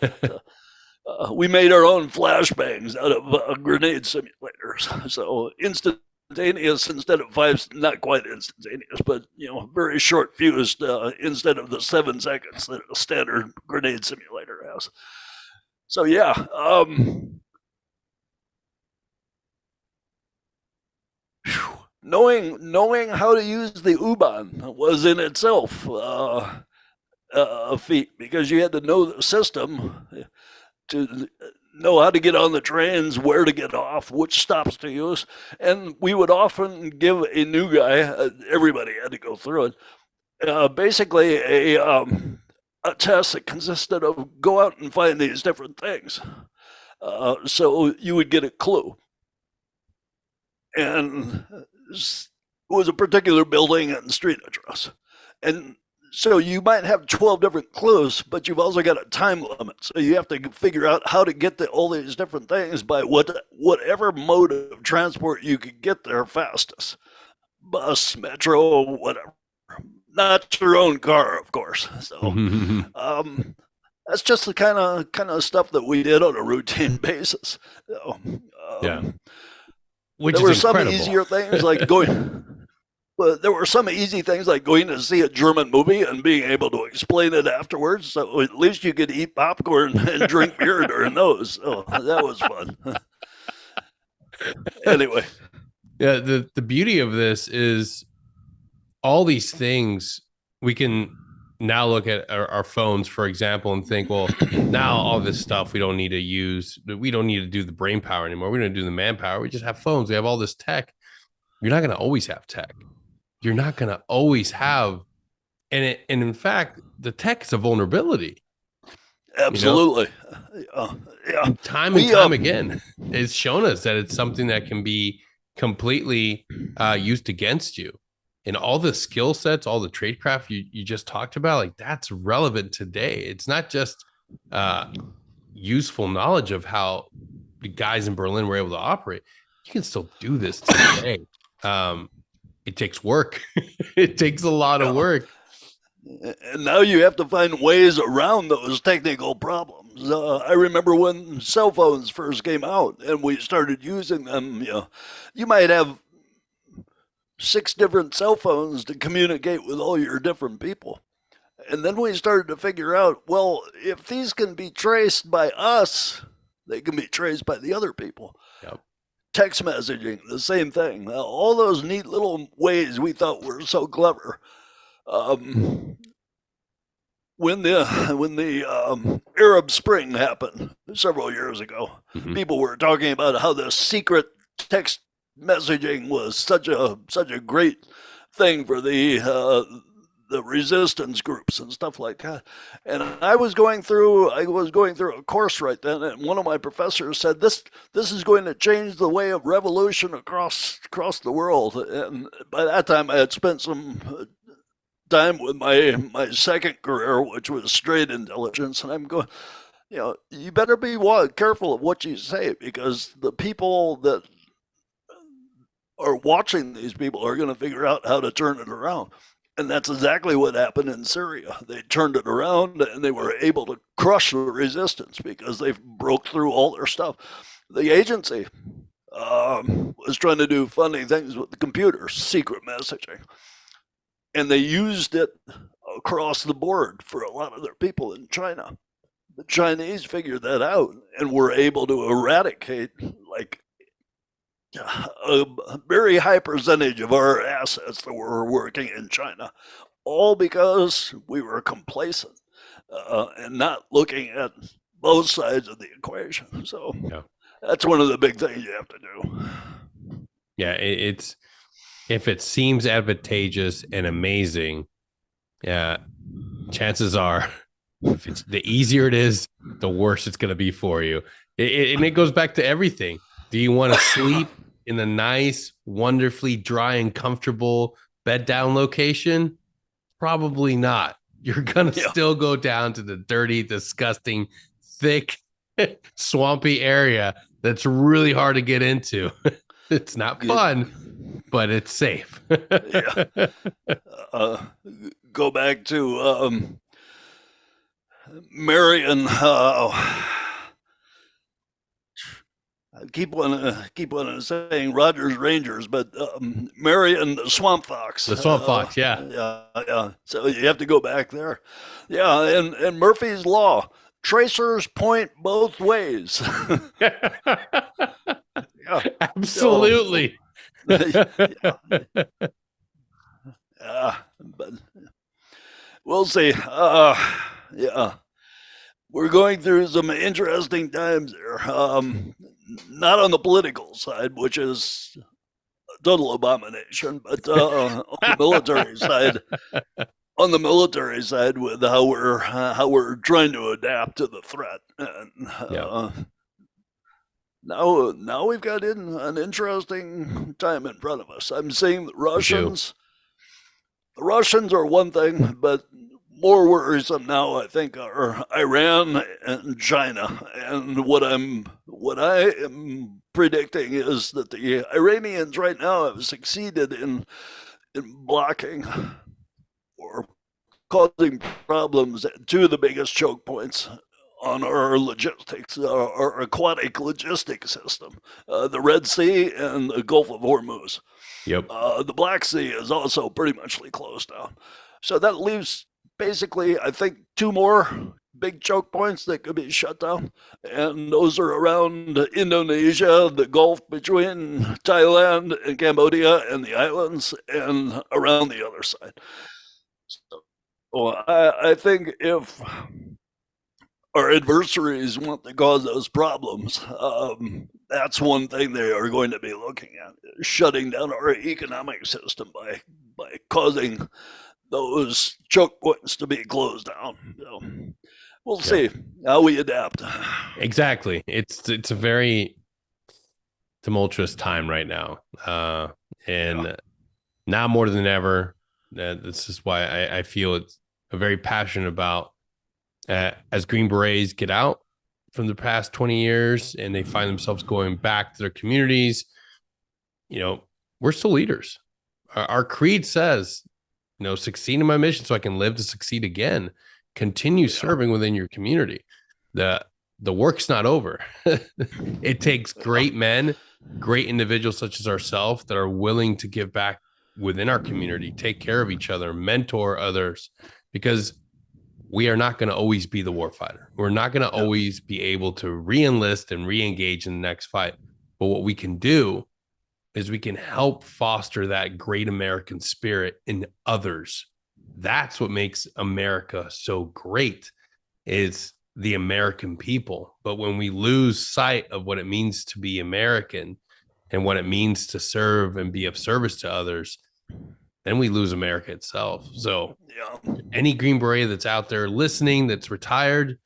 We made our own flashbangs out of grenade simulators. So instantaneous instead of not quite instantaneous, but very short fused instead of the 7 seconds that a standard grenade simulator has. So yeah, knowing how to use the U-Bahn was in itself a feat, because you had to know the system to know how to get on the trains, where to get off, which stops to use. And we would often give a new guy, everybody had to go through it, basically a test that consisted of go out and find these different things. So you would get a clue. And it was a particular building and street address. And so you might have 12 different clues, but you've also got a time limit. So you have to figure out how to get to all these different things by whatever mode of transport you could get there fastest. Bus, metro, whatever. Not your own car, of course. So that's just the kind of stuff that we did on a routine basis. So, yeah. Which there were incredible. Some easier things like going. But there were some easy things like going to see a German movie and being able to explain it afterwards. So at least you could eat popcorn and drink beer during those. So that was fun. Anyway. Yeah, the beauty of this is all these things we can now look at our phones, for example, and think, well, now all this stuff we don't need to use. We don't need to do the brain power anymore. We don't do the manpower. We just have phones. We have all this tech. You're not going to always have tech. You're not going to always have, and in fact, the tech is a vulnerability. You know, Absolutely. Yeah. and We time again, it's shown us that it's something that can be completely used against you. And all the skill sets, all the tradecraft you just talked about, like that's relevant today. It's not just useful knowledge of how the guys in Berlin were able to operate. You can still do this today. It takes work. It takes a lot of yeah. work. And now you have to find ways around those technical problems. I remember when cell phones first came out and we started using them, you might have 6 different cell phones to communicate with all your different people. And then we started to figure out, well, if these can be traced by us, they can be traced by the other people. Yep. Text messaging, the same thing. All those neat little ways we thought were so clever. When the Arab Spring happened several years ago, people were talking about how the secret text messaging was such a great thing for the resistance groups and stuff like that. And I was going through a course right then, and one of my professors said this is going to change the way of revolution across the world. And by that time, I had spent some time with my second career, which was straight intelligence, and I'm going, you better be careful of what you say, because the people that are watching these people are going to figure out how to turn it around. And that's exactly what happened in Syria. They turned it around and they were able to crush the resistance because they broke through all their stuff. The agency was trying to do funny things with the computers, secret messaging. And they used it across the board for a lot of their people in China. The Chinese figured that out and were able to eradicate like a very high percentage of our assets that were working in China, all because we were complacent and not looking at both sides of the equation. So that's one of the big things you have to do. Yeah, it's if it seems advantageous and amazing, chances are, if it's the easier it is, the worse it's going to be for you. And it goes back to everything. Do you want to sleep in a nice, wonderfully dry and comfortable bed down location? Probably not. You're going to still go down to the dirty, disgusting, thick, swampy area that's really hard to get into. It's not fun, but it's safe. Go back to Marion. I keep on saying Rogers Rangers, but Marion the Swamp Fox. The Swamp Fox, yeah. Yeah. So you have to go back there. Yeah, and Murphy's Law. Tracers point both ways. Absolutely. But we'll see. We're going through some interesting times here. Not on the political side, which is a total abomination, but on the military side. On the military side, with how we're trying to adapt to the threat, and now we've got an interesting time in front of us. I'm seeing the Russians. The Russians are one thing, but more worrisome now, I think, are Iran and China. And what I am predicting is that the Iranians right now have succeeded in blocking or causing problems at two of the biggest choke points on our logistics, our aquatic logistics system, the Red Sea and the Gulf of Hormuz. Yep. The Black Sea is also pretty much closed down. So that leaves basically, I think, two more big choke points that could be shut down. And those are around Indonesia, the Gulf between Thailand and Cambodia and the islands, and around the other side. So Well, I think if our adversaries want to cause us problems, that's one thing they are going to be looking at: shutting down our economic system by causing those choke points to be closed down. So we'll Yep. see how we adapt. Exactly. It's a very tumultuous time right now. Yeah, And now more than ever, this is why I feel it's a very passionate about as Green Berets get out from the past 20 years and they find themselves going back to their communities, you know, we're still leaders. Our creed says, succeed in my mission so I can live to succeed again. Continue yeah, serving within your community. The the work's not over. It takes yeah, great men, great individuals such as ourselves that are willing to give back within our community, take care of each other, mentor others, because we are not going to always be the warfighter. We're not going to yeah, always be able to re-enlist and re-engage in the next fight. But what we can do is we can help foster that great American spirit in others. That's what makes America so great is the American people. But when we lose sight of what it means to be American and what it means to serve and be of service to others, then we lose America itself. So yeah, any Green Beret that's out there listening that's retired,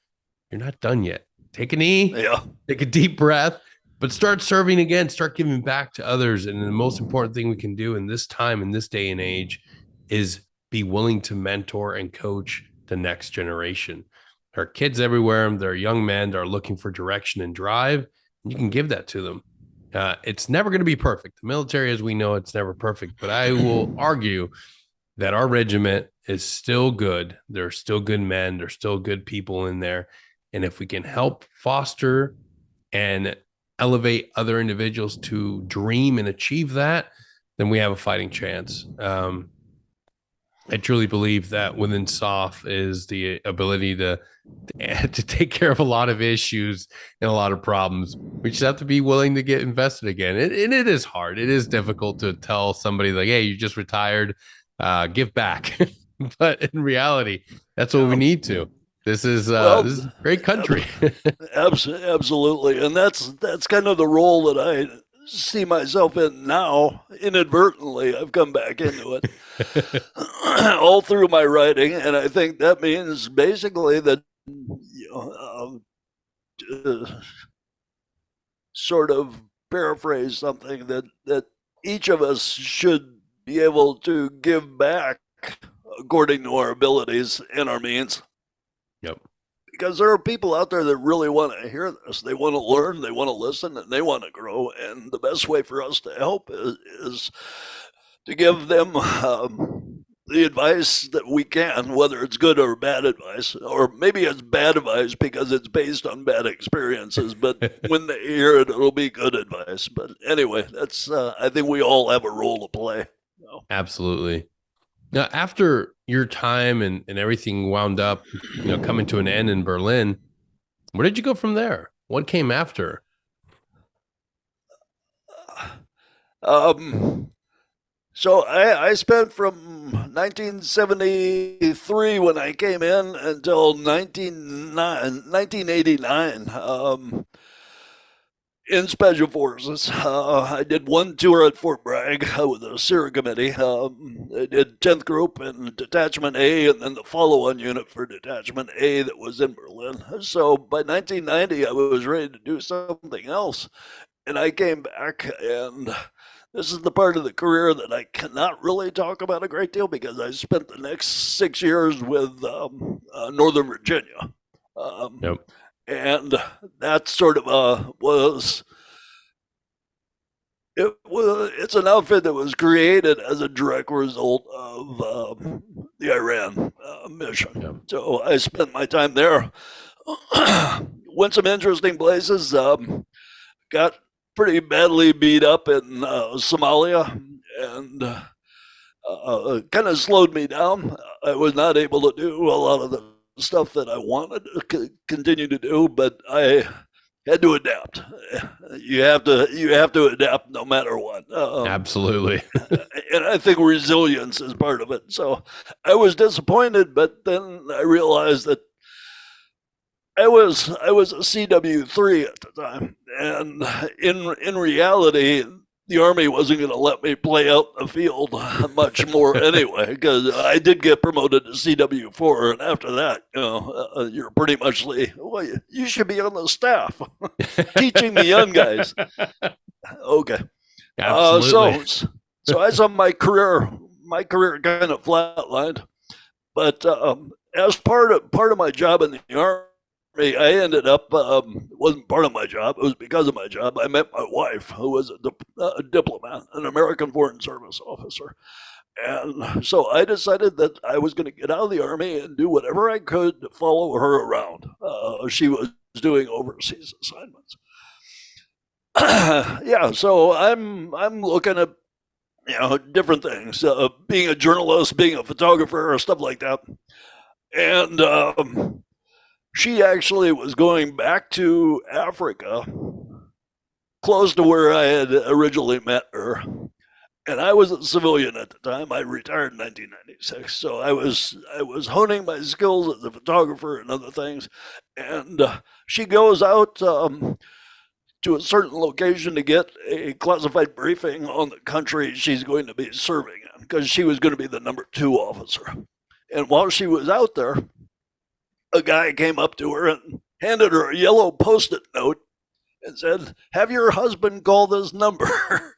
you're not done yet. Take a knee, yeah. take a deep breath, but start serving again, start giving back to others. And the most important thing we can do in this time, in this day and age, is be willing to mentor and coach the next generation. There are kids everywhere. There are young men that are looking for direction and drive. And you can give that to them. It's never going to be perfect. The military, as we know, it's never perfect. But I will argue that our regiment is still good. There are still good men. There's still good people in there. And if we can help foster and elevate other individuals to dream and achieve that, then we have a fighting chance. I truly believe that within SOF is the ability to take care of a lot of issues and a lot of problems. We just have to be willing to get invested again. And it is hard. It is difficult to tell somebody like, "Hey, you just retired, give back." But in reality, that's what we Yeah. need to. This Well, is a great country. absolutely, and that's kind of the role that I see myself in now. Inadvertently, I've come back into it all through my writing, and I think that means basically that sort of paraphrase something that each of us should be able to give back according to our abilities and our means. Yep. Because there are people out there that really want to hear this. They want to learn, they want to listen, and they want to grow. And the best way for us to help is to give them the advice that we can, whether it's good or bad advice, or maybe it's bad advice because it's based on bad experiences. But when they hear it, it'll be good advice. But anyway, that's I think we all have a role to play. So, Absolutely. Now, after your time and everything wound up, coming to an end in Berlin, where did you go from there? What came after? um, So I spent from 1973 when I came in until 1989 in Special Forces. I did one tour at Fort Bragg with the SIRA committee. I did 10th Group and Detachment A, and then the follow-on unit for Detachment A that was in Berlin. So by 1990, I was ready to do something else. And I came back, and this is the part of the career that I cannot really talk about a great deal because I spent the next 6 years with Northern Virginia. Um, Yep. and that sort of it's an outfit that was created as a direct result of the Iran Yep. mission. So I spent my time there, went some interesting places, got pretty badly beat up in Somalia, and kind of slowed me down. I was not able to do a lot of the stuff that I wanted to continue to do, but had to adapt. You have to adapt no matter what. Absolutely. And I think resilience is part of it. So I was disappointed, but then I realized that I was a CW3 at the time, and in reality, the Army wasn't going to let me play out the field much more anyway, because I did get promoted to CW4, and after that, you're pretty much well, you should be on the staff teaching the young guys. Okay, Absolutely. so I saw my career kind of flatlined, but as part of my job in the Army, I ended up it wasn't part of my job. It was because of my job. I met my wife, who was a diplomat, an American Foreign Service officer, and so I decided that I was going to get out of the Army and do whatever I could to follow her around. She was doing overseas assignments. Yeah, so I'm looking at different things, being a journalist, being a photographer, or stuff like that, and she actually was going back to Africa, close to where I had originally met her. And I was a civilian at the time. I retired in 1996, so I was honing my skills as a photographer and other things. And she goes out to a certain location to get a classified briefing on the country she's going to be serving in, because she was going to be the number 2 officer. And while she was out there, a guy came up to her and handed her a yellow Post-it note and said, "Have your husband call this number."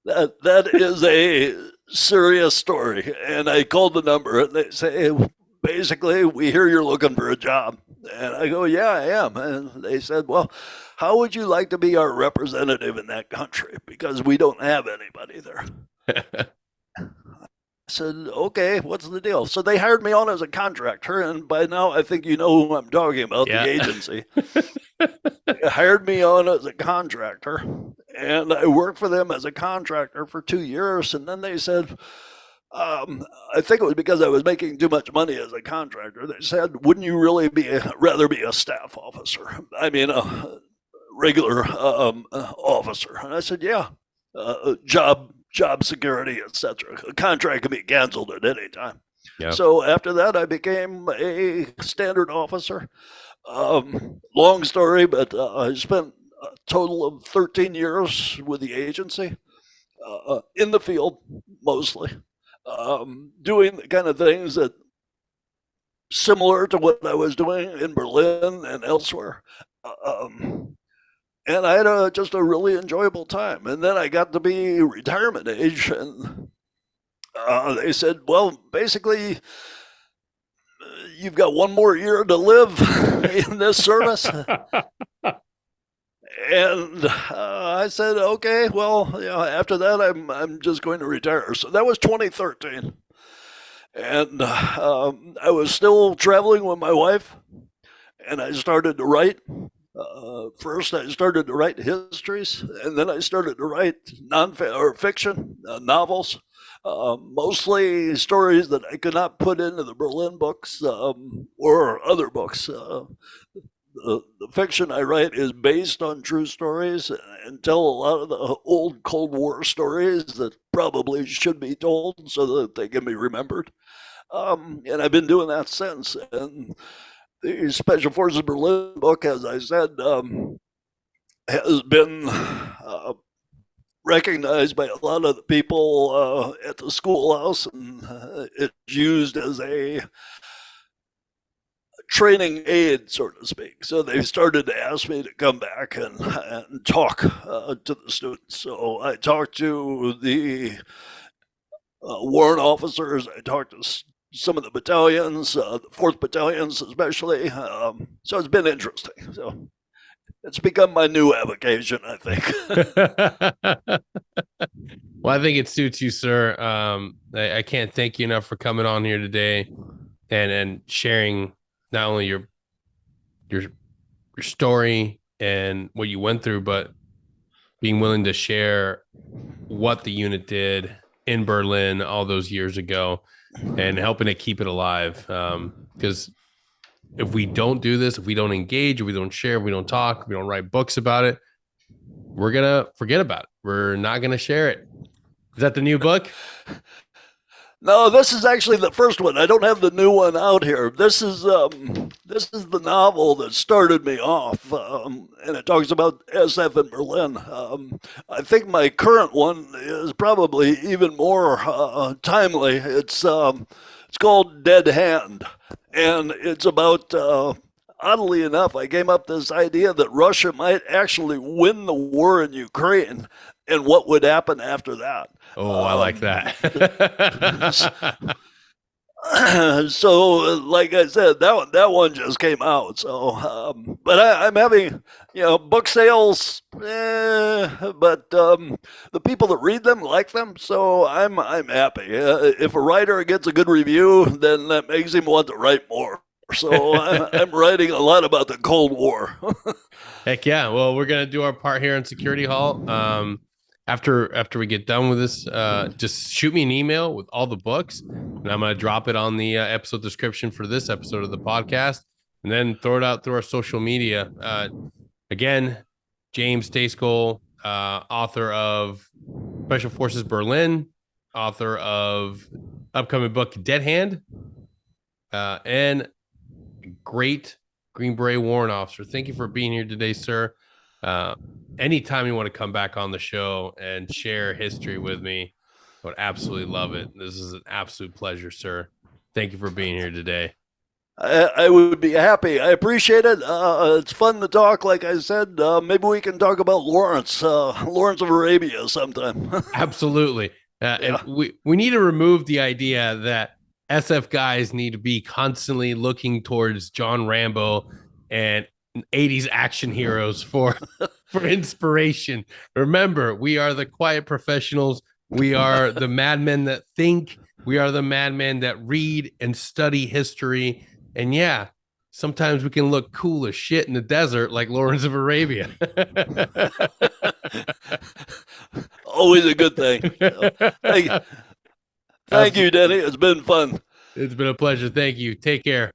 That is a serious story. And I called the number, and they say, basically, "We hear you're looking for a job." And I go, "Yeah, I am." And they said, "Well, how would you like to be our representative in that country? Because we don't have anybody there." I said, "Okay, what's the deal?" So they hired me on as a contractor, and by now I think you know who I'm talking about, Yeah. the agency. They hired me on as a contractor, and I worked for them as a contractor for 2 years, and then they said, I think it was because I was making too much money as a contractor. They said, "Wouldn't you really rather be a staff officer? I mean, a regular officer?" And I said, "Yeah, job security, etc. A contract can be canceled at any time." Yeah. So after that, I became a standard officer. Long story, but I spent a total of 13 years with the agency, in the field mostly, doing the kind of things that similar to what I was doing in Berlin and elsewhere. And I had just a really enjoyable time. And then I got to be retirement age, and they said, "Well, basically, you've got one more year to live in this service." And I said, "Okay, well, after that, I'm just going to retire." So that was 2013, and I was still traveling with my wife, and I started to write. First, I started to write histories, and then I started to write fiction novels, mostly stories that I could not put into the Berlin books, or other books. The fiction I write is based on true stories and tell a lot of the old Cold War stories that probably should be told so that they can be remembered. And I've been doing that since. And the Special Forces Berlin book, as I said, has been recognized by a lot of the people at the schoolhouse, and it's used as a training aid, so to speak. So they started to ask me to come back and talk to the students. So I talked to the warrant officers. I talked to some of the battalions, the 4th battalions especially. So it's been interesting. So it's become my new avocation, I think. Well, I think it suits you, sir. I can't thank you enough for coming on here today and sharing not only your story and what you went through, but being willing to share what the unit did in Berlin all those years ago and helping to keep it alive. Because if we don't do this, if we don't engage, if we don't share, if we don't talk, if we don't write books about it, we're gonna forget about it. We're not gonna share it. Is that the new book? No, this is actually the first one. I don't have the new one out here. This is the novel that started me off, and it talks about SF in Berlin. I think my current one is probably even more timely. It's called Dead Hand, and it's about. Oddly enough, I came up with this idea that Russia might actually win the war in Ukraine, and what would happen after that. Oh, I like that. So, like I said, that one just came out. So, but I'm having, book sales, but the people that read them like them, so I'm happy. If a writer gets a good review, then that makes him want to write more. So I'm writing a lot about the Cold War. Heck yeah. Well, we're gonna do our part here in Security Hall. After we get done with this, just shoot me an email with all the books, and I'm gonna drop it on the episode description for this episode of the podcast, and then throw it out through our social media. Again, James Stejskal, author of Special Forces Berlin, author of upcoming book Dead Hand, and great Green Beret warrant officer. Thank you for being here today, sir. Anytime you want to come back on the show and share history with me, I would absolutely love it. This is an absolute pleasure, sir. Thank you for being here today. I would be happy. I appreciate it. It's fun to talk. Like I said, maybe we can talk about Lawrence of Arabia sometime. Absolutely. Yeah. And we need to remove the idea that SF guys need to be constantly looking towards John Rambo and 80s action heroes for inspiration. Remember, we are the quiet professionals. We are the madmen that think. We are the madmen that read and study history. And yeah, sometimes we can look cool as shit in the desert like Lawrence of Arabia. Always a good thing. So, thank you, Denny. It's been fun. It's been a pleasure. Thank you. Take care.